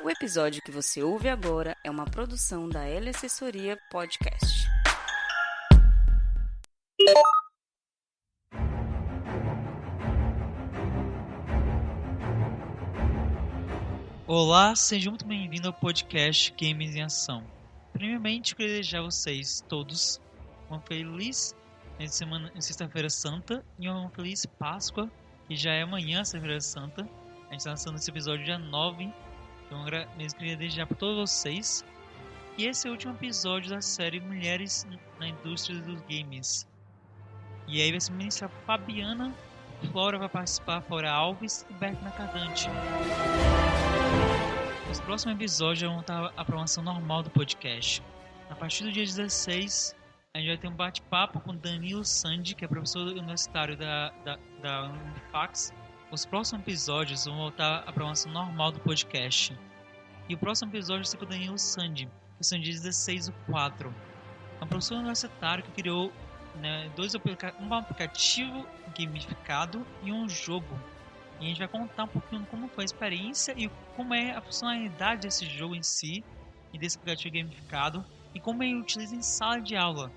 O episódio que você ouve agora é uma produção da L Assessoria Podcast. Olá, seja muito bem-vindo ao podcast Games em Ação. Primeiramente, eu queria desejar a vocês todos uma feliz sexta-feira santa e uma feliz Páscoa, que já é amanhã, sexta-feira santa. A gente está lançando esse episódio dia 9, então eu queria desejar para todos vocês. E esse é o último episódio da série Mulheres na Indústria dos Games. E aí vai ser ministrar Fabiana, Flora vai participar, Flora Alves e Beth Mercadante. Nos próximos episódios vão estar a programação normal do podcast. A partir do dia 16, a gente vai ter um bate-papo com Danilo Sandi, que é professor universitário da Unifax. Os próximos episódios vão voltar à programação normal do podcast. E o próximo episódio vai ser com o Danilo Sandi, que são dia 16/4. É um professor universitário que criou um aplicativo gamificado e um jogo. E a gente vai contar um pouquinho como foi a experiência e como é a funcionalidade desse jogo em si e desse aplicativo gamificado e como ele utiliza em sala de aula.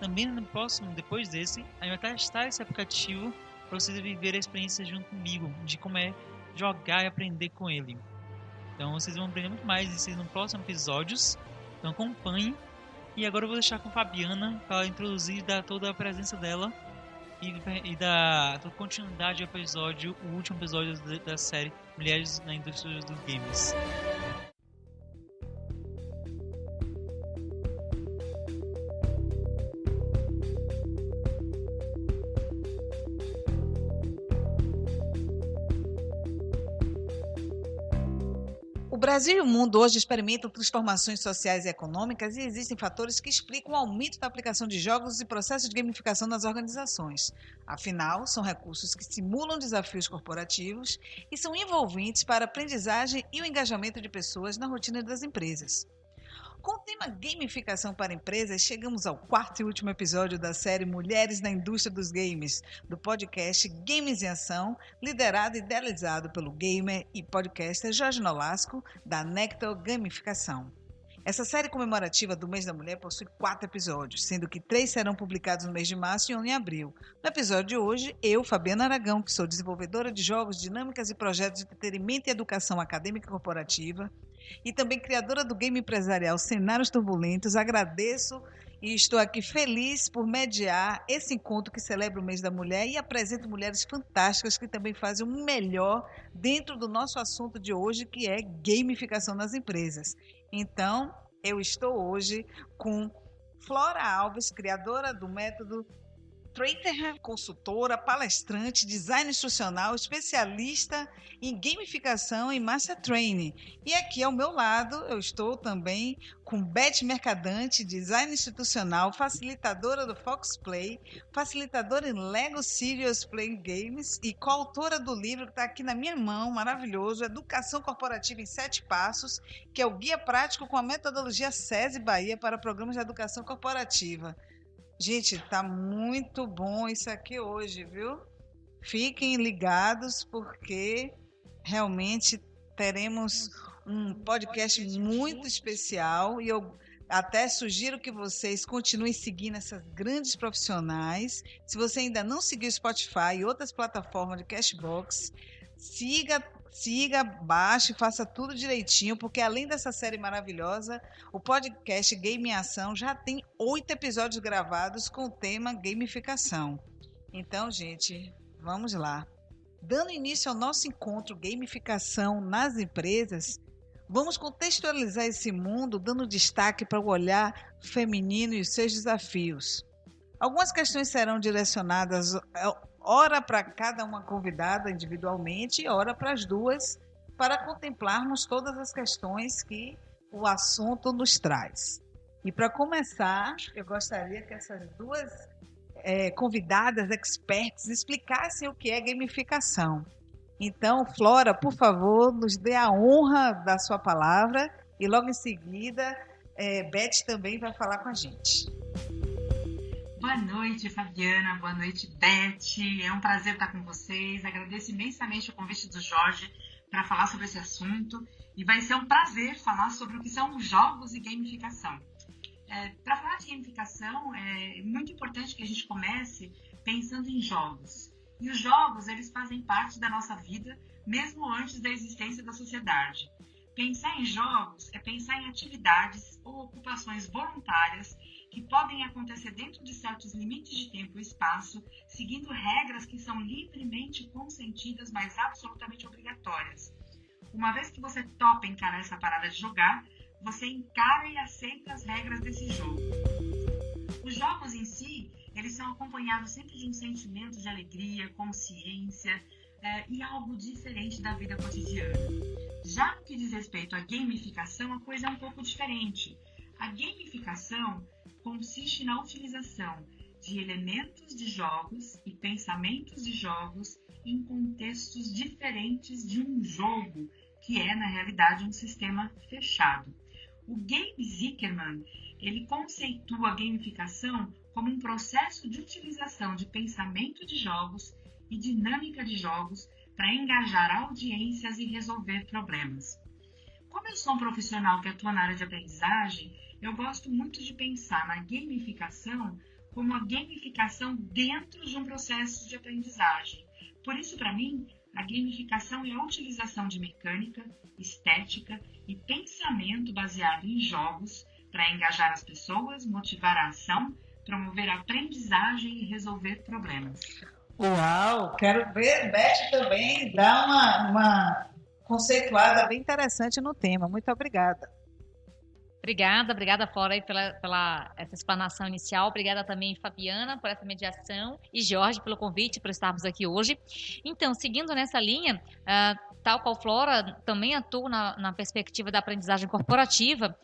Também no próximo, depois desse, a gente vai testar esse aplicativo para vocês viverem a experiência junto comigo de como é jogar e aprender com ele. Então vocês vão aprender muito mais disso nos próximos episódios. Então acompanhem. E agora eu vou deixar com a Fabiana para ela introduzir e dar toda a presença dela e dar toda a continuidade ao episódio, o último episódio da série Mulheres na Indústria dos Games. O Brasil e o mundo hoje experimentam transformações sociais e econômicas e existem fatores que explicam o aumento da aplicação de jogos e processos de gamificação nas organizações. Afinal, são recursos que simulam desafios corporativos e são envolventes para a aprendizagem e o engajamento de pessoas na rotina das empresas. Com o tema Gamificação para Empresas, chegamos ao quarto e último episódio da série Mulheres na Indústria dos Games, do podcast Games em Ação, liderado e idealizado pelo gamer e podcaster Jorge Nolasco, da Nectar Gamificação. Essa série comemorativa do Mês da Mulher possui 4 episódios, sendo que 3 serão publicados no mês de março e 1 em abril. No episódio de hoje, eu, Fabiana Aragão, que sou desenvolvedora de jogos, dinâmicas e projetos de entretenimento e educação acadêmica e corporativa, e também criadora do game empresarial Cenários Turbulentos, agradeço e estou aqui feliz por mediar esse encontro que celebra o Mês da Mulher e apresento mulheres fantásticas que também fazem o melhor dentro do nosso assunto de hoje, que é gamificação nas empresas. Então, eu estou hoje com Flora Alves, criadora do método Trainer, consultora, palestrante, design instrucional, especialista em gamificação e master training. E aqui ao meu lado eu estou também com Beth Mercadante, design institucional, facilitadora do Fox Play, facilitadora em Lego Serious Playing Games e coautora do livro que está aqui na minha mão, maravilhoso, Educação Corporativa em 7 Passos, que é o guia prático com a metodologia SESI Bahia para programas de educação corporativa. Gente, tá muito bom isso aqui hoje, viu? Fiquem ligados porque realmente teremos um podcast muito especial e eu até sugiro que vocês continuem seguindo essas grandes profissionais. Se você ainda não seguiu o Spotify e outras plataformas de Cashbox, siga, baixe, faça tudo direitinho, porque além dessa série maravilhosa, o podcast Game em Ação já tem 8 episódios gravados com o tema gamificação. Então, gente, vamos lá. Dando início ao nosso encontro Gamificação nas empresas, vamos contextualizar esse mundo dando destaque para o olhar feminino e os seus desafios. Algumas questões serão direcionadas ora para cada uma convidada individualmente e ora para as duas, para contemplarmos todas as questões que o assunto nos traz. E para começar, eu gostaria que essas duas convidadas, experts, explicassem o que é gamificação. Então, Flora, por favor, nos dê a honra da sua palavra e logo em seguida, Beth também vai falar com a gente. Boa noite, Fabiana. Boa noite, Beth. É um prazer estar com vocês. Agradeço imensamente o convite do Jorge para falar sobre esse assunto e vai ser um prazer falar sobre o que são jogos e gamificação. Para falar de gamificação, é muito importante que a gente comece pensando em jogos. E os jogos, eles fazem parte da nossa vida, mesmo antes da existência da sociedade. Pensar em jogos é pensar em atividades ou ocupações voluntárias que podem acontecer dentro de certos limites de tempo e espaço, seguindo regras que são livremente consentidas, mas absolutamente obrigatórias. Uma vez que você topa encarar essa parada de jogar, você encara e aceita as regras desse jogo. Os jogos em si, eles são acompanhados sempre de um sentimento de alegria, consciência e algo diferente da vida cotidiana. Já no que diz respeito à gamificação, a coisa é um pouco diferente. A gamificação consiste na utilização de elementos de jogos e pensamentos de jogos em contextos diferentes de um jogo, que é, na realidade, um sistema fechado. O Gabe Zuckerman, ele conceitua a gamificação como um processo de utilização de pensamento de jogos e dinâmica de jogos para engajar audiências e resolver problemas. Como eu sou um profissional que atua na área de aprendizagem, eu gosto muito de pensar na gamificação como a gamificação dentro de um processo de aprendizagem. Por isso, para mim, a gamificação é a utilização de mecânica, estética e pensamento baseado em jogos para engajar as pessoas, motivar a ação, promover a aprendizagem e resolver problemas. Uau! Quero ver Beth também dar uma conceituada bem interessante no tema. Muito obrigada. Obrigada, Flora, aí pela essa explanação inicial. Obrigada também, Fabiana, por essa mediação e Jorge pelo convite para estarmos aqui hoje. Então, seguindo nessa linha, tal qual Flora, também atuo na perspectiva da aprendizagem corporativa,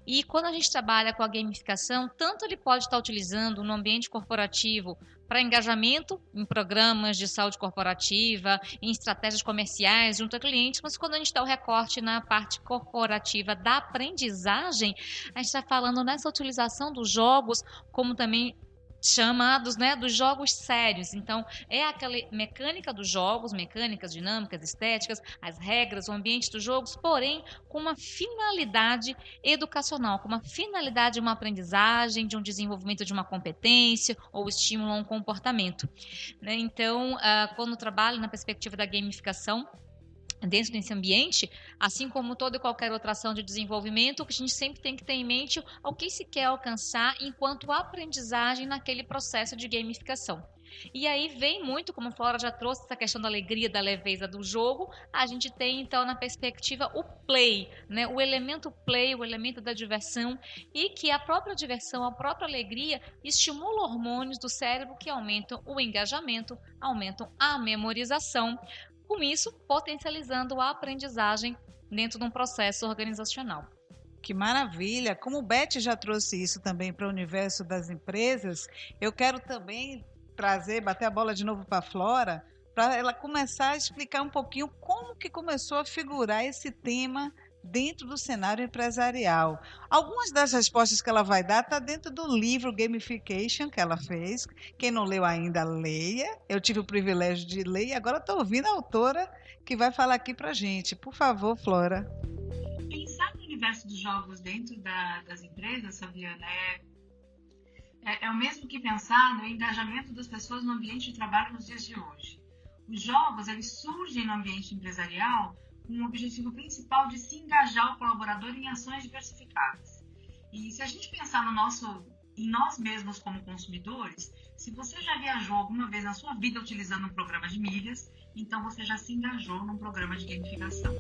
e quando a gente trabalha com a gamificação, tanto ele pode estar utilizando no ambiente corporativo para engajamento em programas de saúde corporativa, em estratégias comerciais junto a clientes, mas quando a gente dá o recorte na parte corporativa da aprendizagem, a gente está falando nessa utilização dos jogos como também chamados, dos jogos sérios. Então, é aquela mecânica dos jogos, mecânicas, dinâmicas, estéticas, as regras, o ambiente dos jogos, porém com uma finalidade educacional, com uma finalidade de uma aprendizagem, de um desenvolvimento de uma competência ou estímulo a um comportamento. Então, quando trabalho na perspectiva da gamificação, dentro desse ambiente, assim como toda e qualquer outra ação de desenvolvimento, o que a gente sempre tem que ter em mente o que se quer alcançar enquanto aprendizagem naquele processo de gamificação. E aí vem muito, como a Flora já trouxe, essa questão da alegria, da leveza do jogo, a gente tem então na perspectiva o play, o elemento play, o elemento da diversão, e que a própria diversão, a própria alegria estimula hormônios do cérebro que aumentam o engajamento, aumentam a memorização, com isso potencializando a aprendizagem dentro de um processo organizacional. Que maravilha! Como Beth já trouxe isso também para o universo das empresas, eu quero também bater a bola de novo para a Flora, para ela começar a explicar um pouquinho como que começou a figurar esse tema dentro do cenário empresarial. Algumas das respostas que ela vai dar está dentro do livro Gamification que ela fez. Quem não leu ainda, leia. Eu tive o privilégio de ler e agora estou ouvindo a autora que vai falar aqui para a gente. Por favor, Flora. Pensar no universo dos jogos dentro das empresas, Fabiana, é o mesmo que pensar no engajamento das pessoas no ambiente de trabalho nos dias de hoje. Os jogos, eles surgem no ambiente empresarial com o objetivo principal de se engajar o colaborador em ações diversificadas. E se a gente pensar em nós mesmos como consumidores, se você já viajou alguma vez na sua vida utilizando um programa de milhas, então você já se engajou num programa de gamificação.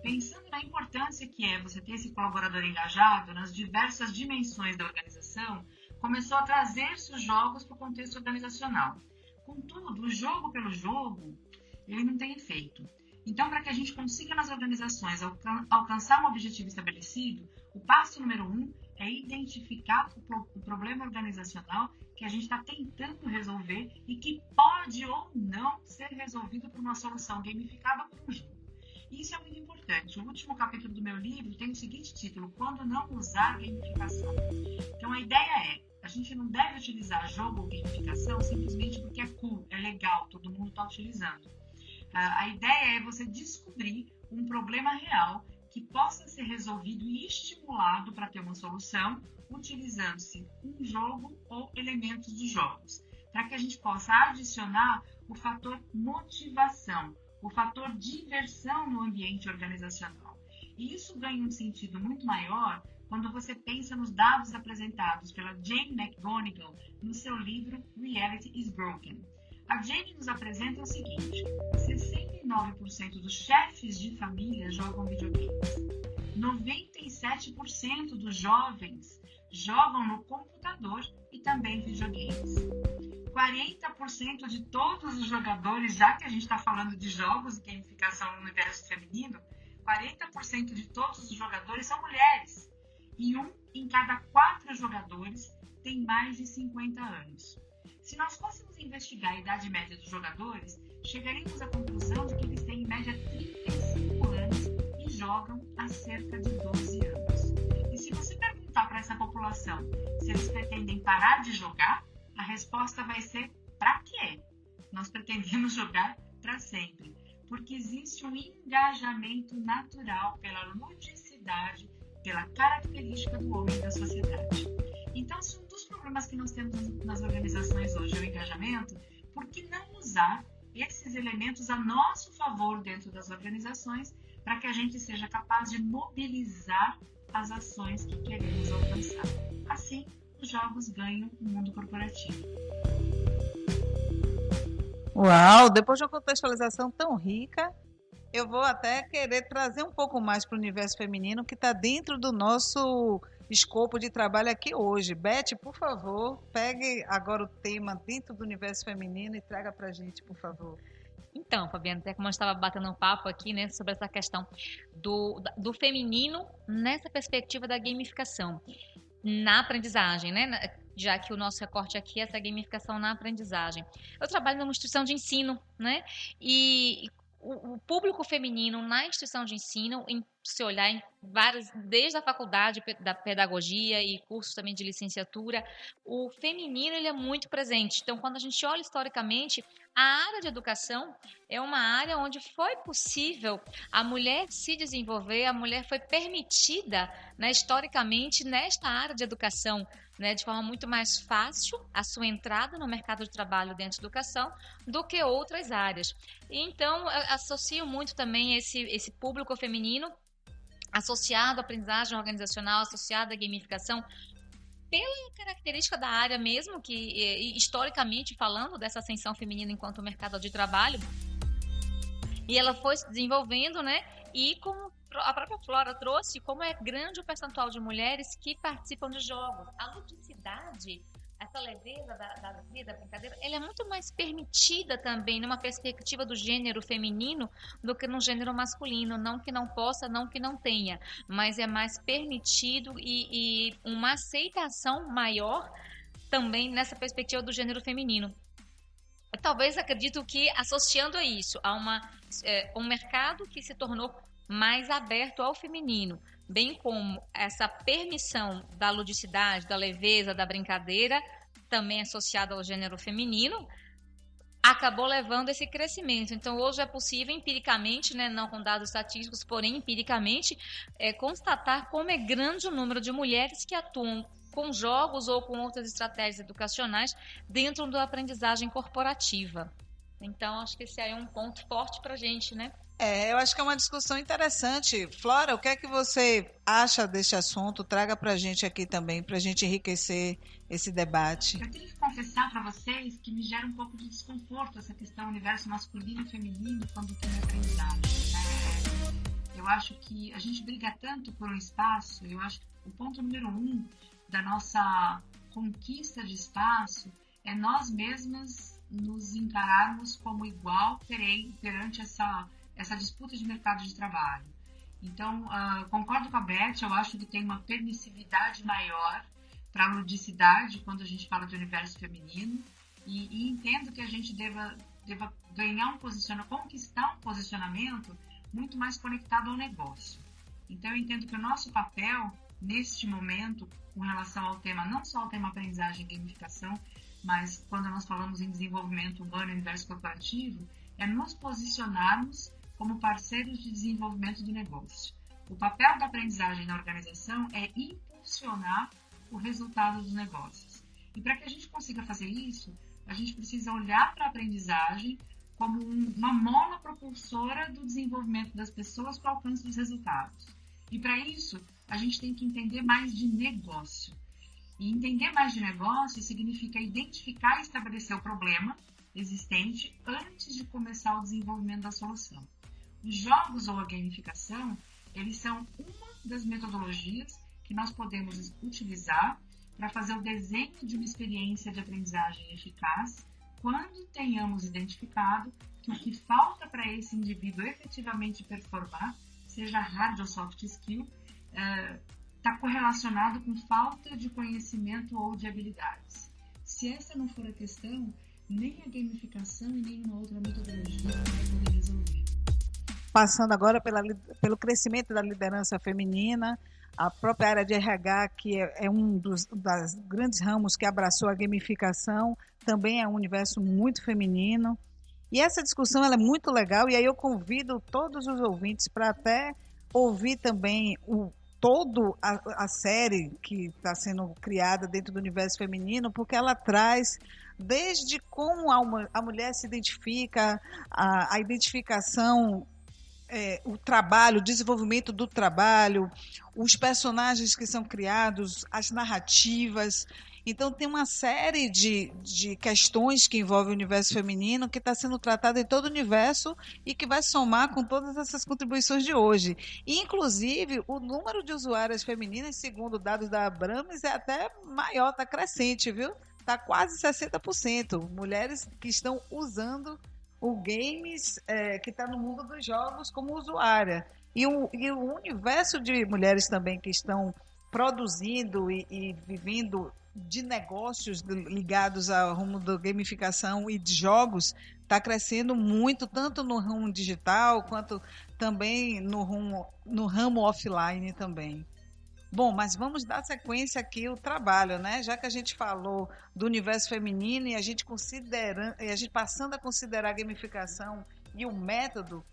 Pensando na importância que é você ter esse colaborador engajado nas diversas dimensões da organização, começou a trazer-se os jogos para o contexto organizacional. Contudo, o jogo pelo jogo, ele não tem efeito. Então, para que a gente consiga nas organizações alcançar um objetivo estabelecido, o passo número 1 é identificar o problema organizacional que a gente está tentando resolver e que pode ou não ser resolvido por uma solução gamificada por um jogo. E isso é muito importante. O último capítulo do meu livro tem o seguinte título: Quando não usar gamificação. Então, a ideia a gente não deve utilizar jogo ou gamificação simplesmente porque é cool, é legal, todo mundo está utilizando. A ideia é você descobrir um problema real que possa ser resolvido e estimulado para ter uma solução, utilizando-se um jogo ou elementos dos jogos, para que a gente possa adicionar o fator motivação, o fator diversão no ambiente organizacional. E isso ganha um sentido muito maior quando você pensa nos dados apresentados pela Jane McGonigal no seu livro Reality is Broken. A Jane nos apresenta o seguinte: 69% dos chefes de família jogam videogames. 97% dos jovens jogam no computador e também videogames. 40% de todos os jogadores, já que a gente está falando de jogos e gamificação no universo feminino, 40% de todos os jogadores são mulheres. E 1 em cada 4 jogadores tem mais de 50 anos. Se nós fôssemos investigar a idade média dos jogadores, chegaríamos à conclusão de que eles têm em média 35 anos e jogam há cerca de 12 anos. E se você perguntar para essa população se eles pretendem parar de jogar, a resposta vai ser: para quê? Nós pretendemos jogar para sempre, porque existe um engajamento natural pela ludicidade, pela característica do homem da sociedade. Então, se um dos problemas que nós temos nas organizações hoje é o engajamento, por que não usar esses elementos a nosso favor dentro das organizações para que a gente seja capaz de mobilizar as ações que queremos alcançar? Assim, os jogos ganham o mundo corporativo. Uau! Depois de uma contextualização tão rica, eu vou até querer trazer um pouco mais para o universo feminino que está dentro do nosso escopo de trabalho aqui hoje. Beth, por favor, pegue agora o tema dentro do universo feminino e traga para a gente, por favor. Então, Fabiana, até como eu estava batendo um papo aqui, né, sobre essa questão do feminino nessa perspectiva da gamificação na aprendizagem, né? Já que o nosso recorte aqui é essa gamificação na aprendizagem. Eu trabalho numa instituição de ensino, né? E o público feminino na instituição de ensino, se olhar em várias, desde a faculdade da pedagogia e cursos também de licenciatura, o feminino ele é muito presente. Então, quando a gente olha historicamente, a área de educação é uma área onde foi possível a mulher se desenvolver, a mulher foi permitida, né, historicamente, nesta área de educação, né, de forma muito mais fácil a sua entrada no mercado de trabalho dentro da educação do que outras áreas. Então, associo muito também esse público feminino associado à aprendizagem organizacional, associado à gamificação, pela característica da área mesmo, que historicamente falando dessa ascensão feminina enquanto mercado de trabalho, e ela foi se desenvolvendo, né? E como a própria Flora trouxe, como é grande o percentual de mulheres que participam de jogos. A ludicidade, essa leveza da brincadeira, ela é muito mais permitida também numa perspectiva do gênero feminino do que no gênero masculino. Não que não possa, não que não tenha, mas é mais permitido e uma aceitação maior também nessa perspectiva do gênero feminino. Eu talvez acredito que associando a isso, a um mercado que se tornou mais aberto ao feminino, bem como essa permissão da ludicidade, da leveza, da brincadeira, também associada ao gênero feminino, acabou levando esse crescimento. Então, hoje é possível empiricamente, né, não com dados estatísticos, porém empiricamente, constatar como é grande o número de mulheres que atuam com jogos ou com outras estratégias educacionais dentro da aprendizagem corporativa. Então, acho que esse aí é um ponto forte para a gente, né? Eu acho que é uma discussão interessante. Flora, o que é que você acha deste assunto? Traga para a gente aqui também, para a gente enriquecer esse debate. Eu tenho que confessar para vocês que me gera um pouco de desconforto essa questão do universo masculino e feminino quando tem aprendizagem. Eu acho que a gente briga tanto por um espaço, eu acho que o ponto número 1 da nossa conquista de espaço é nós mesmas nos encararmos como igual perante essa disputa de mercado de trabalho. Então, concordo com a Beth, eu acho que tem uma permissividade maior para a ludicidade quando a gente fala de universo feminino e entendo que a gente deva ganhar conquistar um posicionamento muito mais conectado ao negócio. Então, eu entendo que o nosso papel, neste momento, com relação ao tema, não só ao tema aprendizagem e gamificação, mas quando nós falamos em desenvolvimento urbano e universo corporativo, é nos posicionarmos como parceiros de desenvolvimento do negócio. O papel da aprendizagem na organização é impulsionar o resultado dos negócios. E para que a gente consiga fazer isso, a gente precisa olhar para a aprendizagem como uma mola propulsora do desenvolvimento das pessoas para o alcance dos resultados. E para isso, a gente tem que entender mais de negócio. E entender mais de negócio significa identificar e estabelecer o problema existente antes de começar o desenvolvimento da solução. Os jogos ou a gamificação, eles são uma das metodologias que nós podemos utilizar para fazer o desenho de uma experiência de aprendizagem eficaz quando tenhamos identificado que o que falta para esse indivíduo efetivamente performar, seja hard ou soft skill, está correlacionado com falta de conhecimento ou de habilidades. Se essa não for a questão, nem a gamificação e nenhuma outra metodologia vai poder resolver. Passando agora pelo crescimento da liderança feminina, a própria área de RH, que é um dos grandes ramos que abraçou a gamificação, também é um universo muito feminino. E essa discussão ela é muito legal, e aí eu convido todos os ouvintes para até ouvir também toda a série que está sendo criada dentro do universo feminino, porque ela traz desde como a mulher se identifica, a identificação, o trabalho, o desenvolvimento do trabalho, os personagens que são criados, as narrativas. Então, tem uma série de questões que envolvem o universo feminino que está sendo tratada em todo o universo e que vai somar com todas essas contribuições de hoje. E, inclusive, o número de usuárias femininas, segundo dados da Abrams, é até maior, está crescente, viu? Está quase 60%. Mulheres que estão usando o games que está no mundo dos jogos como usuária. E o universo de mulheres também que estão produzindo e vivendo de negócios ligados ao rumo da gamificação e de jogos está crescendo muito, tanto no ramo digital quanto também no ramo offline também. Bom, mas vamos dar sequência aqui ao trabalho, né? Já que a gente falou do universo feminino e a gente passando a considerar a gamificação e o método,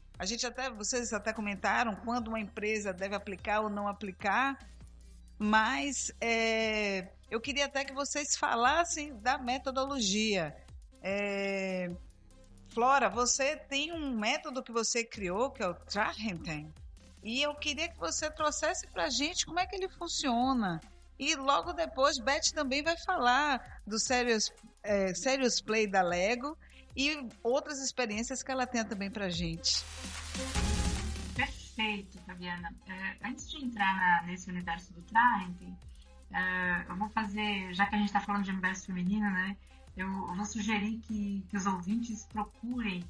vocês até comentaram quando uma empresa deve aplicar ou não aplicar, mas eu queria até que vocês falassem da metodologia. Flora, você tem um método que você criou, que é o Trachenten, e eu queria que você trouxesse para a gente como é que ele funciona. E logo depois, Beth também vai falar do Serious Play da Lego e outras experiências que ela tem também para a gente. Perfeito, Fabiana. Antes de entrar nesse universo do Trachenten, eu vou fazer, já que a gente está falando de universo feminino, né? Eu vou sugerir que os ouvintes procurem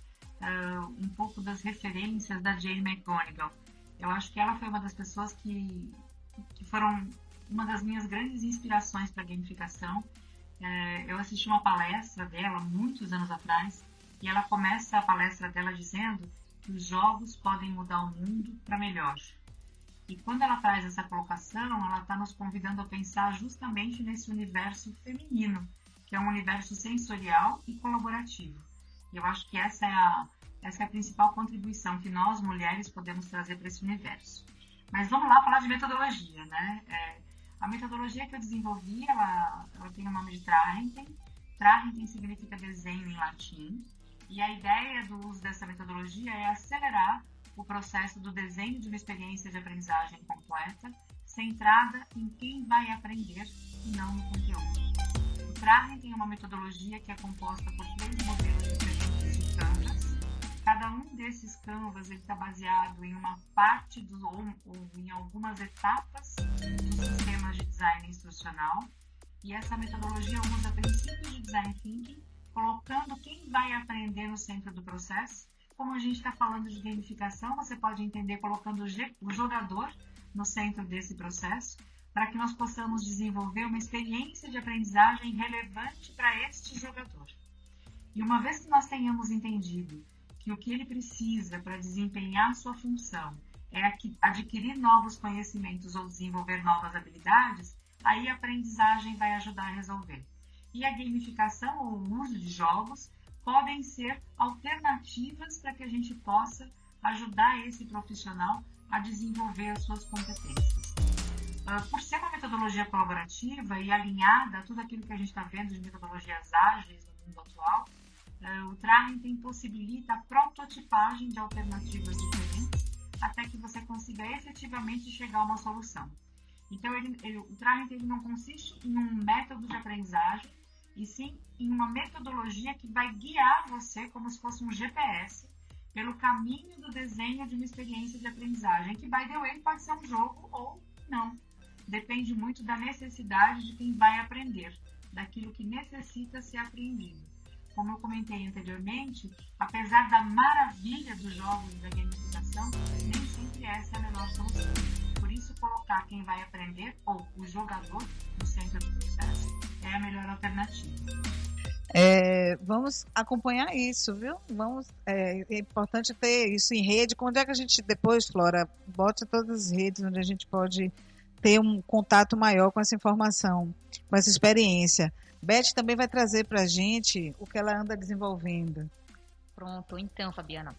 um pouco das referências da Jane McGonigal. Eu acho que ela foi uma das pessoas que foram uma das minhas grandes inspirações para a gamificação. Eu assisti uma palestra dela muitos anos atrás e ela começa a palestra dela dizendo que os jogos podem mudar o mundo para melhor. E quando ela traz essa colocação, ela está nos convidando a pensar justamente nesse universo feminino, que é um universo sensorial e colaborativo. E eu acho que essa é a principal contribuição que nós, mulheres, podemos trazer para esse universo. Mas vamos lá falar de metodologia, né? A metodologia que eu desenvolvi, ela tem o nome de Trachenten. Trachenten significa desenho em latim. E a ideia do uso dessa metodologia é acelerar o processo do desenho de uma experiência de aprendizagem completa, centrada em quem vai aprender e não no conteúdo. O Trachenten é uma metodologia que é composta por 3 modelos diferentes de canvas. Cada um desses canvas está baseado em uma parte ou em algumas etapas dos sistemas de design instrucional. E essa metodologia usa princípios de design thinking, colocando quem vai aprender no centro do processo. Como a gente está falando de gamificação, você pode entender colocando o jogador no centro desse processo, para que nós possamos desenvolver uma experiência de aprendizagem relevante para este jogador. E uma vez que nós tenhamos entendido que o que ele precisa para desempenhar sua função é adquirir novos conhecimentos ou desenvolver novas habilidades, aí a aprendizagem vai ajudar a resolver. E a gamificação ou o uso de jogos podem ser alternativas para que a gente possa ajudar esse profissional a desenvolver as suas competências. Por ser uma metodologia colaborativa e alinhada a tudo aquilo que a gente está vendo de metodologias ágeis no mundo atual, o Traintem possibilita a prototipagem de alternativas diferentes até que você consiga efetivamente chegar a uma solução. Então, o Traintem não consiste em um método de aprendizagem, e sim em uma metodologia que vai guiar você como se fosse um GPS pelo caminho do desenho de uma experiência de aprendizagem, que, by the way, pode ser um jogo ou não. Depende muito da necessidade de quem vai aprender, daquilo que necessita ser aprendido. Como eu comentei anteriormente, apesar da maravilha dos jogos e da gamificação, nem sempre essa é a melhor solução. Por isso, colocar quem vai aprender, ou o jogador, no centro do processo, é a melhor alternativa. Vamos acompanhar isso, viu? É importante ter isso em rede. Onde é que a gente depois, Flora, bote todas as redes onde a gente pode ter um contato maior com essa informação, com essa experiência. Beth também vai trazer para a gente o que ela anda desenvolvendo. Pronto, então, Fabiana,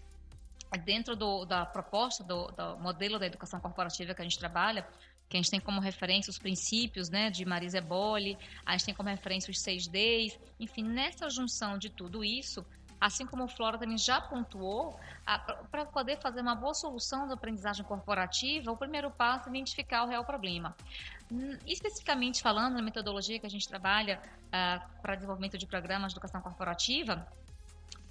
dentro da proposta, do modelo da educação corporativa que a gente trabalha, que a gente tem como referência os princípios, né, de Marisa Eboli, a gente tem como referência os 6 Ds, enfim, nessa junção de tudo isso, assim como o Flora também já pontuou, para poder fazer uma boa solução da aprendizagem corporativa, o primeiro passo é identificar o real problema. Especificamente falando na metodologia que a gente trabalha para desenvolvimento de programas de educação corporativa,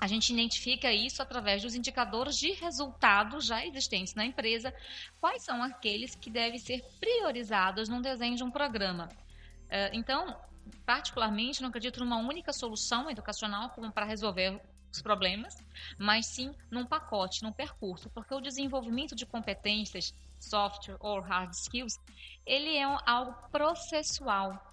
a gente identifica isso através dos indicadores de resultados já existentes na empresa, quais são aqueles que devem ser priorizados no desenho de um programa. Então, particularmente, não acredito numa única solução educacional como para resolver os problemas, mas sim num pacote, num percurso, porque o desenvolvimento de competências, soft ou hard skills, ele é algo processual.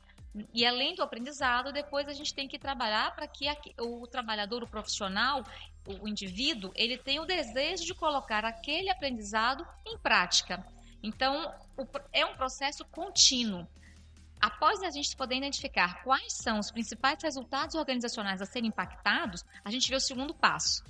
E além do aprendizado, depois a gente tem que trabalhar para que o trabalhador, o profissional, o indivíduo, ele tenha o desejo de colocar aquele aprendizado em prática. Então, é um processo contínuo. Após a gente poder identificar quais são os principais resultados organizacionais a serem impactados, a gente vê o segundo passo.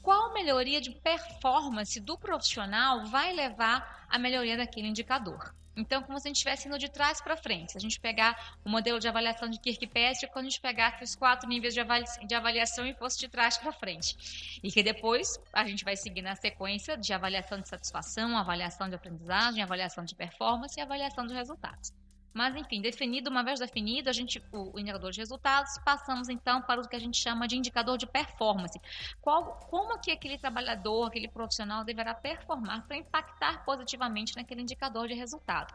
Qual melhoria de performance do profissional vai levar à melhoria daquele indicador? Então, como se a gente estivesse indo de trás para frente. Se a gente pegar o modelo de avaliação de Kirkpatrick, quando a gente pegasse os 4 níveis de avaliação e fosse de trás para frente. E que depois a gente vai seguir na sequência de avaliação de satisfação, avaliação de aprendizagem, avaliação de performance e avaliação de resultados. Mas, enfim, uma vez definido, o indicador de resultados, passamos então para o que a gente chama de indicador de performance. Como que aquele trabalhador, aquele profissional deverá performar para impactar positivamente naquele indicador de resultado.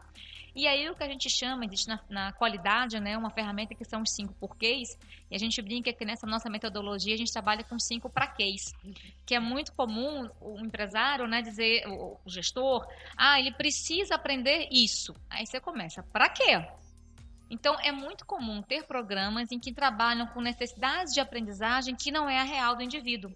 E aí o que a gente chama, existe na qualidade, né, uma ferramenta que são os 5 porquês, e a gente brinca que nessa nossa metodologia a gente trabalha com 5 praquês, que é muito comum o empresário, né, dizer, o gestor, ele precisa aprender isso. Aí você começa, para quê? Então, é muito comum ter programas em que trabalham com necessidades de aprendizagem que não é a real do indivíduo.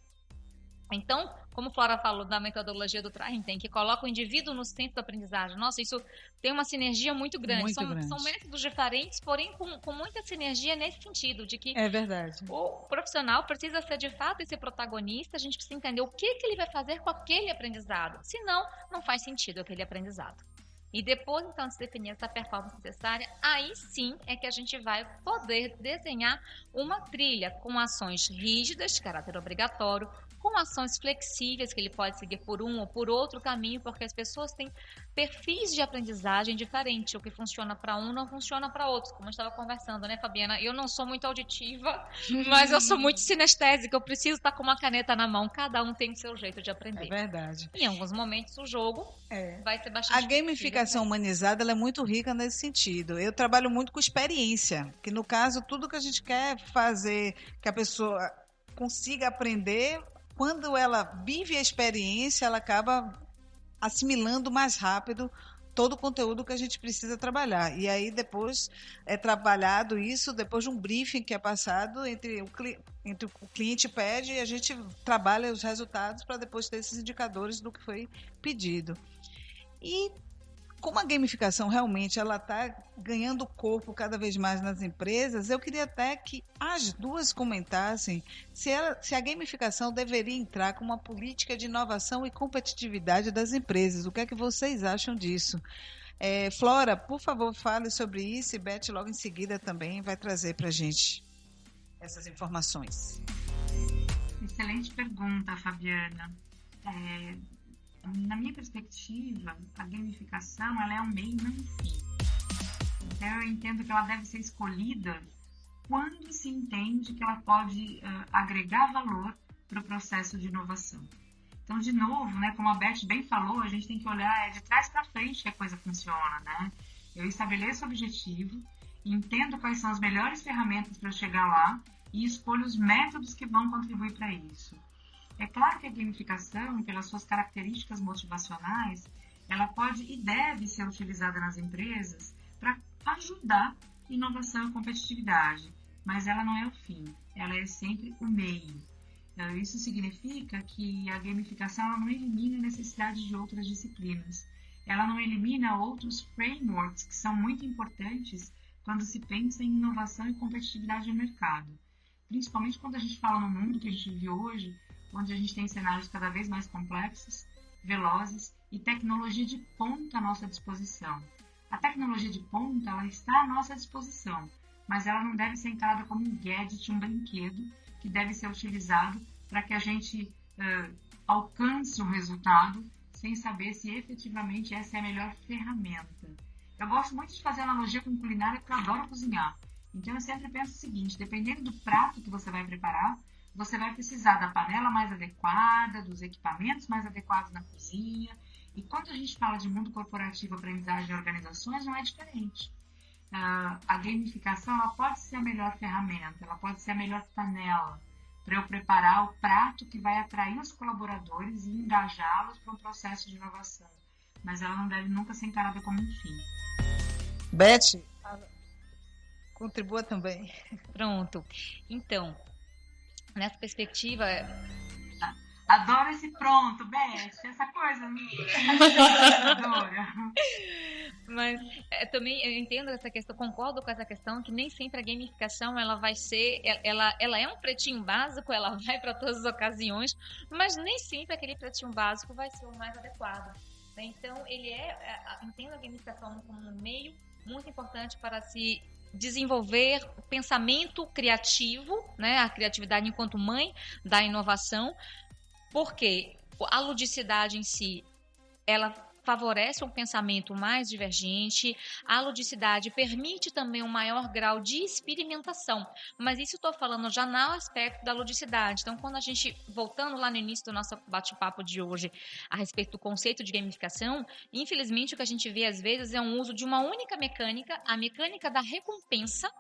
Então, como Flora falou da metodologia do Traintem, que coloca o indivíduo no centro da aprendizagem. Nossa, isso tem uma sinergia muito grande. São métodos diferentes, porém com muita sinergia nesse sentido, de que é verdade. O profissional precisa ser de fato esse protagonista, a gente precisa entender o que ele vai fazer com aquele aprendizado. Senão, não faz sentido aquele aprendizado. E depois, então, de se definir essa performance necessária, aí sim é que a gente vai poder desenhar uma trilha com ações rígidas, de caráter obrigatório, com ações flexíveis, que ele pode seguir por um ou por outro caminho, porque as pessoas têm perfis de aprendizagem diferentes. O que funciona para um não funciona para outro. Como eu estava conversando, né, Fabiana? Eu não sou muito auditiva, mas eu sou muito sinestésica. Eu preciso estar com uma caneta na mão. Cada um tem o seu jeito de aprender. É verdade. Em alguns momentos, o jogo vai ser bastante... A gamificação humanizada ela é muito rica nesse sentido. Eu trabalho muito com experiência, que no caso, tudo que a gente quer fazer, que a pessoa consiga aprender... Quando ela vive a experiência, ela acaba assimilando mais rápido todo o conteúdo que a gente precisa trabalhar. E aí depois é trabalhado isso, depois de um briefing que é passado entre o cliente pede e a gente trabalha os resultados para depois ter esses indicadores do que foi pedido. E Como a gamificação realmente ela está ganhando corpo cada vez mais nas empresas, eu queria até que as duas comentassem se a gamificação deveria entrar como uma política de inovação e competitividade das empresas. O que é que vocês acham disso? Flora, por favor, fale sobre isso, e Beth logo em seguida também vai trazer para a gente essas informações. Excelente pergunta, Fabiana. Na minha perspectiva, a gamificação ela é um meio e não um fim. Então, eu entendo que ela deve ser escolhida quando se entende que ela pode agregar valor para o processo de inovação. Então, de novo, né, como a Beth bem falou, a gente tem que olhar de trás para frente que a coisa funciona, né? Eu estabeleço o objetivo, entendo quais são as melhores ferramentas para eu chegar lá e escolho os métodos que vão contribuir para isso. É claro que a gamificação, pelas suas características motivacionais, ela pode e deve ser utilizada nas empresas para ajudar inovação e competitividade, mas ela não é o fim, ela é sempre o meio. Então, isso significa que a gamificação ela não elimina a necessidade de outras disciplinas, ela não elimina outros frameworks que são muito importantes quando se pensa em inovação e competitividade no mercado. Principalmente quando a gente fala no mundo que a gente vive hoje, onde a gente tem cenários cada vez mais complexos, velozes e tecnologia de ponta à nossa disposição. A tecnologia de ponta ela está à nossa disposição, mas ela não deve ser encarada como um gadget, um brinquedo, que deve ser utilizado para que a gente alcance um resultado sem saber se efetivamente essa é a melhor ferramenta. Eu gosto muito de fazer analogia com culinária porque eu adoro cozinhar. Então eu sempre penso o seguinte, dependendo do prato que você vai preparar, você vai precisar da panela mais adequada, dos equipamentos mais adequados na cozinha. E quando a gente fala de mundo corporativo, aprendizagem e organizações, não é diferente. A gamificação ela pode ser a melhor ferramenta, ela pode ser a melhor panela para eu preparar o prato que vai atrair os colaboradores e engajá-los para um processo de inovação. Mas ela não deve nunca ser encarada como um fim. Beth, contribua também. Pronto. Então, nessa perspectiva... Adoro esse pronto, Beth, essa coisa minha. Adoro. Mas também eu entendo essa questão, concordo com essa questão que nem sempre a gamificação ela vai ser, ela é um pretinho básico, ela vai para todas as ocasiões, mas nem sempre aquele pretinho básico vai ser o mais adequado. Né? Então, entendo a gamificação como um meio muito importante para se desenvolver o pensamento criativo, né? A criatividade enquanto mãe da inovação, porque a ludicidade em si, ela favorece um pensamento mais divergente, a ludicidade permite também um maior grau de experimentação, mas isso estou falando já no aspecto da ludicidade. Então, quando a gente, voltando lá no início do nosso bate-papo de hoje, a respeito do conceito de gamificação, infelizmente o que a gente vê às vezes é um uso de uma única mecânica, a mecânica da recompensa,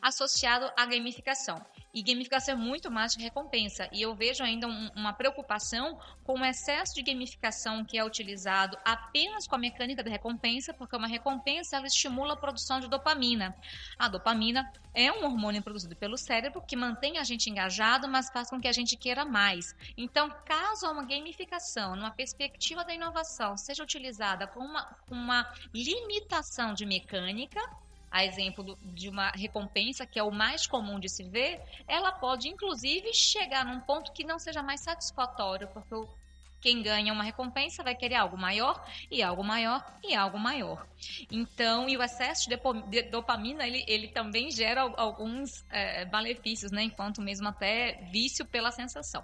associado à gamificação. E gamificação é muito mais que recompensa. E eu vejo ainda uma preocupação com o excesso de gamificação que é utilizado apenas com a mecânica da recompensa, porque uma recompensa ela estimula a produção de dopamina. A dopamina é um hormônio produzido pelo cérebro que mantém a gente engajado, mas faz com que a gente queira mais. Então, caso uma gamificação, numa perspectiva da inovação, seja utilizada com uma limitação de mecânica, a exemplo de uma recompensa, que é o mais comum de se ver, ela pode, inclusive, chegar num ponto que não seja mais satisfatório, porque quem ganha uma recompensa vai querer algo maior, e algo maior, e algo maior. Então, e o excesso de dopamina, ele também gera alguns malefícios, né? Enquanto mesmo até vício pela sensação.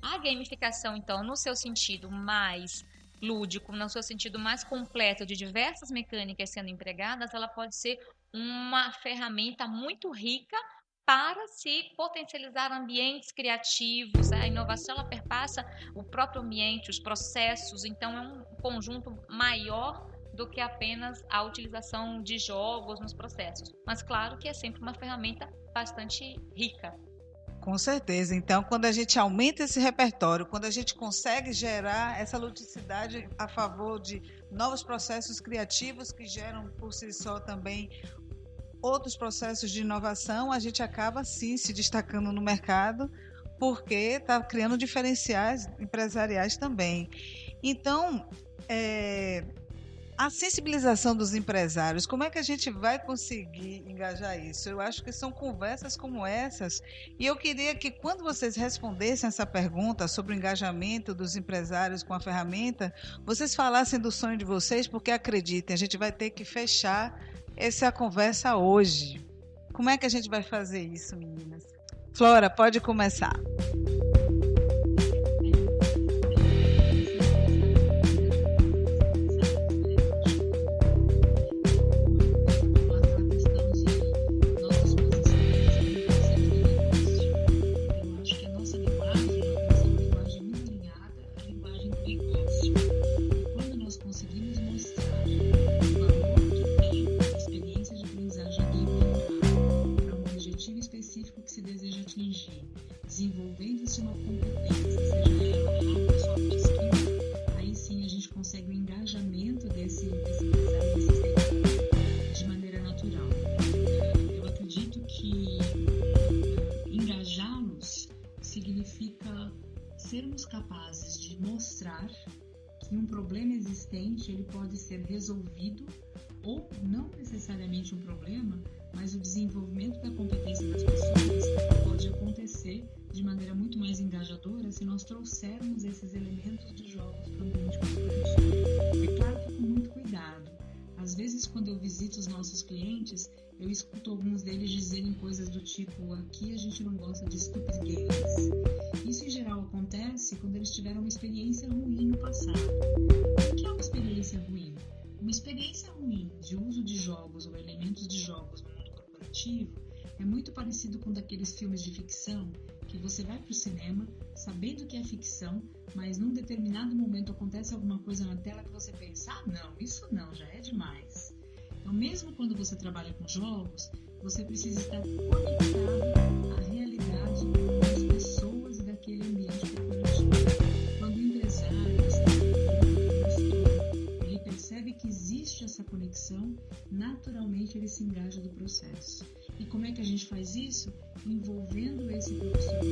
A gamificação, então, no seu sentido mais lúdico, no seu sentido mais completo de diversas mecânicas sendo empregadas, ela pode ser uma ferramenta muito rica para se potencializar ambientes criativos. A inovação ela perpassa o próprio ambiente, os processos, então é um conjunto maior do que apenas a utilização de jogos nos processos. Mas claro que é sempre uma ferramenta bastante rica. Com certeza. Então, quando a gente aumenta esse repertório, quando a gente consegue gerar essa ludicidade a favor de novos processos criativos que geram por si só também outros processos de inovação, a gente acaba sim se destacando no mercado, porque está criando diferenciais empresariais também. Então, A sensibilização dos empresários, como é que a gente vai conseguir engajar isso? Eu acho que são conversas como essas, e eu queria que quando vocês respondessem essa pergunta sobre o engajamento dos empresários com a ferramenta, vocês falassem do sonho de vocês, porque acreditem, a gente vai ter que fechar essa conversa hoje. Como é que a gente vai fazer isso, meninas? Flora, pode começar. Desenvolvendo-se uma competência, seja ela rápida, soft skill, aí sim a gente consegue o engajamento desse empresário, desse stakeholder, de maneira natural. Eu acredito que engajá-los significa sermos capazes de mostrar que um problema existente ele pode ser resolvido, ou não necessariamente um problema, mas o desenvolvimento da competência das pessoas pode acontecer de maneira muito mais engajadora se nós trouxermos esses elementos de jogos para o ambiente corporativo. É claro que com muito cuidado. Às vezes, quando eu visito os nossos clientes, eu escuto alguns deles dizerem coisas do tipo: aqui a gente não gosta de stupid games. Isso, em geral, acontece quando eles tiveram uma experiência ruim no passado. O que é uma experiência ruim? Uma experiência ruim de uso de jogos ou elementos de jogos no mundo corporativo é muito parecido com daqueles filmes de ficção que você vai para o cinema sabendo que é ficção, mas num determinado momento acontece alguma coisa na tela que você pensa: ah, não, isso não, já é demais. Então, mesmo quando você trabalha com jogos, você precisa estar conectado à realidade das pessoas e daquele ambiente corporativo. Quando o empresário ele percebe que existe essa conexão, naturalmente ele se engaja do processo. E como é que a gente faz isso? Envolvendo esse profissional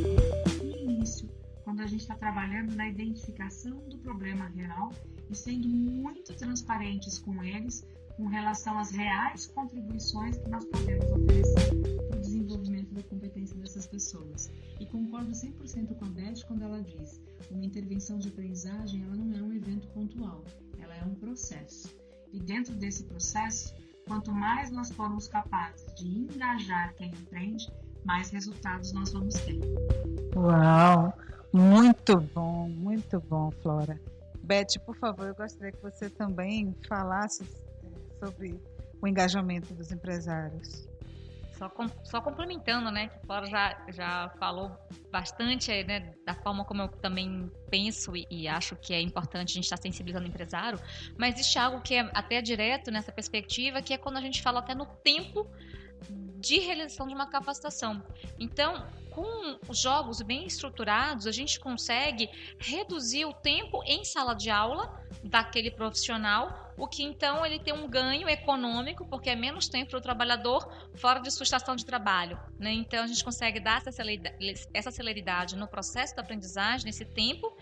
no início, quando a gente está trabalhando na identificação do problema real e sendo muito transparentes com eles com relação às reais contribuições que nós podemos oferecer para o desenvolvimento da competência dessas pessoas. E concordo 100% com a Beth quando ela diz: uma intervenção de aprendizagem ela não é um evento pontual, ela é um processo. E dentro desse processo, quanto mais nós formos capazes de engajar quem aprende, mais resultados nós vamos ter. Uau! Muito bom, Flora. Beth, por favor, eu gostaria que você também falasse sobre o engajamento dos empresários. Só complementando, né, que a Flora já falou bastante, né, da forma como eu também penso e acho que é importante a gente estar sensibilizando o empresário, mas existe algo que é até direto nessa perspectiva, que é quando a gente fala até no tempo de realização de uma capacitação. Então, com os jogos bem estruturados, a gente consegue reduzir o tempo em sala de aula daquele profissional, o que então ele tem um ganho econômico, porque é menos tempo para o trabalhador fora de sua estação de trabalho, né? Então a gente consegue dar essa celeridade no processo da aprendizagem, nesse tempo,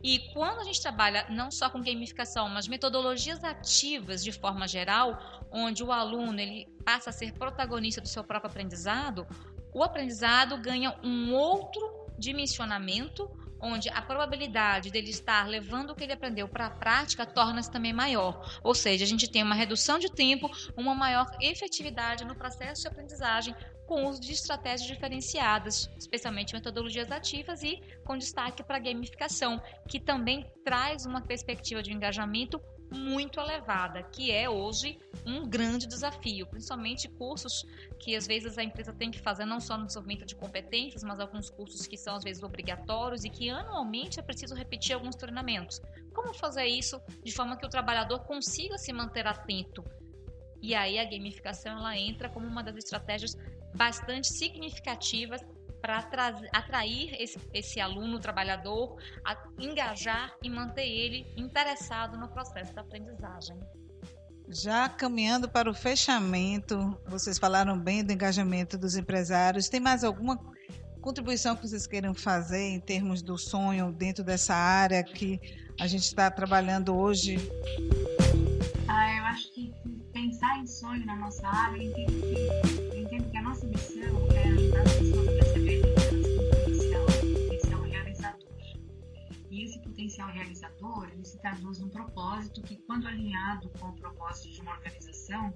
e quando a gente trabalha não só com gamificação, mas metodologias ativas de forma geral, onde o aluno ele passa a ser protagonista do seu próprio aprendizado, o aprendizado ganha um outro dimensionamento, onde a probabilidade dele estar levando o que ele aprendeu para a prática torna-se também maior. Ou seja, a gente tem uma redução de tempo, uma maior efetividade no processo de aprendizagem, com o uso de estratégias diferenciadas, especialmente metodologias ativas e com destaque para a gamificação, que também traz uma perspectiva de engajamento muito elevada, que é hoje um grande desafio, principalmente cursos que às vezes a empresa tem que fazer não só no desenvolvimento de competências, mas alguns cursos que são às vezes obrigatórios e que anualmente é preciso repetir alguns treinamentos. Como fazer isso de forma que o trabalhador consiga se manter atento? E aí a gamificação ela entra como uma das estratégias bastante significativas para atrair esse aluno, trabalhador, a engajar e manter ele interessado no processo da aprendizagem. Já caminhando para o fechamento, vocês falaram bem do engajamento dos empresários. Tem mais alguma contribuição que vocês queiram fazer em termos do sonho dentro dessa área que a gente está trabalhando hoje? acho que pensar em sonho na nossa área, eu entendo que a nossa missão é ajudar as pessoas a perceberem que elas têm um potencial realizador. E esse potencial realizador, ele se traduz num propósito que, quando alinhado com o propósito de uma organização,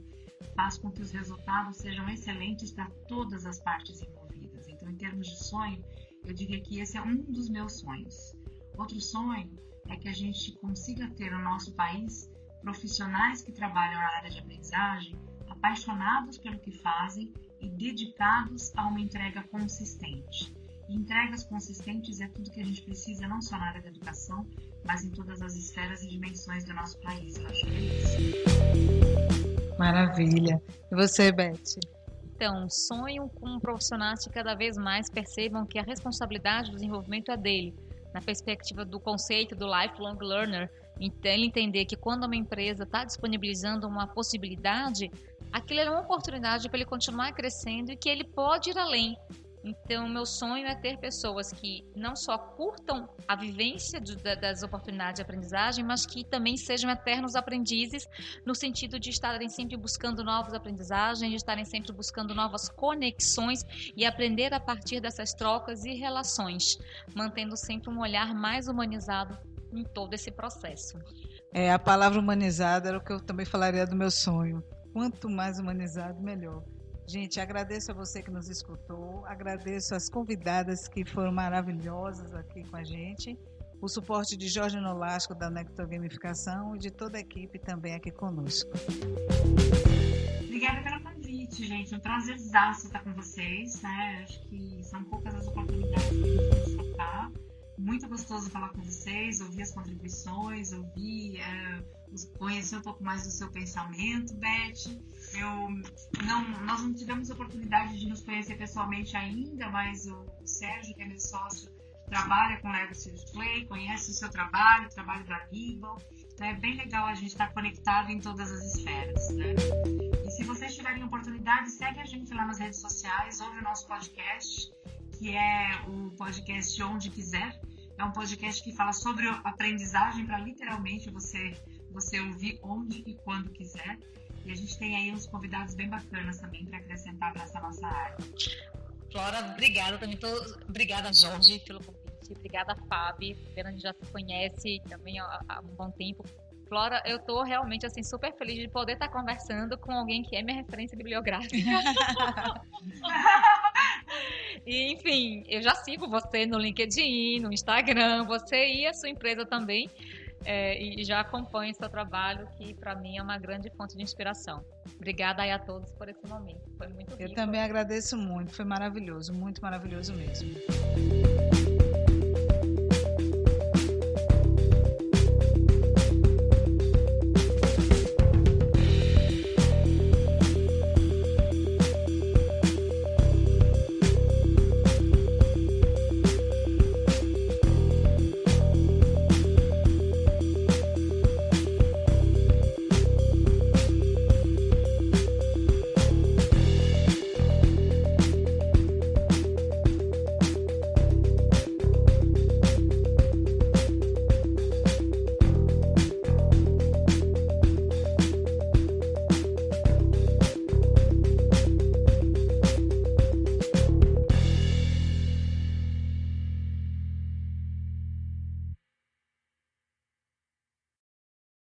faz com que os resultados sejam excelentes para todas as partes envolvidas. Então, em termos de sonho, eu diria que esse é um dos meus sonhos. Outro sonho é que a gente consiga ter no nosso país profissionais que trabalham na área de aprendizagem, apaixonados pelo que fazem e dedicados a uma entrega consistente. E entregas consistentes é tudo que a gente precisa, não só na área da educação, mas em todas as esferas e dimensões do nosso país. Eu acho que é isso. Maravilha. E você, Beth? Então, sonho com profissionais que cada vez mais percebam que a responsabilidade do desenvolvimento é dele, na perspectiva do conceito do lifelong learner. Então, ele entender que quando uma empresa está disponibilizando uma possibilidade, aquilo é uma oportunidade para ele continuar crescendo e que ele pode ir além. Então, meu sonho é ter pessoas que não só curtam a vivência das oportunidades de aprendizagem, mas que também sejam eternos aprendizes, no sentido de estarem sempre buscando novas aprendizagens, de estarem sempre buscando novas conexões e aprender a partir dessas trocas e relações, mantendo sempre um olhar mais humanizado em todo esse processo. A palavra humanizada era o que eu também falaria do meu sonho. Quanto mais humanizado, melhor. Gente, agradeço a você que nos escutou, agradeço as convidadas que foram maravilhosas aqui com a gente, o suporte de Jorge Nolasco da Nectar Gamificação e de toda a equipe também aqui conosco. Obrigada pelo convite, gente. É um prazerzaço estar com vocês, né? Acho que são poucas as oportunidades que a gente tem de tocar. Muito gostoso falar com vocês, ouvir as contribuições, conhecer um pouco mais do seu pensamento, Beth. Nós não tivemos oportunidade de nos conhecer pessoalmente ainda, mas o Sérgio, que é meu sócio, trabalha com Lego Serious Play, conhece o seu trabalho, o trabalho da Aníbal. Então é bem legal a gente estar conectado em todas as esferas, né? E se vocês tiverem oportunidade, segue a gente lá nas redes sociais, ouve o nosso podcast, que é o podcast Onde Quiser. É um podcast que fala sobre aprendizagem para literalmente você ouvir onde e quando quiser. E a gente tem aí uns convidados bem bacanas também para acrescentar para essa nossa área. Flora, obrigada também. Obrigada, Jorge, pelo convite. Obrigada, Fábio. A gente já se conhece também há um bom tempo. Flora, eu tô realmente assim super feliz de poder estar conversando com alguém que é minha referência bibliográfica. E, enfim, eu já sigo você no LinkedIn, no Instagram, você e a sua empresa também, e já acompanho o seu trabalho, que para mim é uma grande fonte de inspiração. Obrigada aí a todos por esse momento, foi muito rico. Eu também agradeço muito, foi maravilhoso, muito maravilhoso mesmo.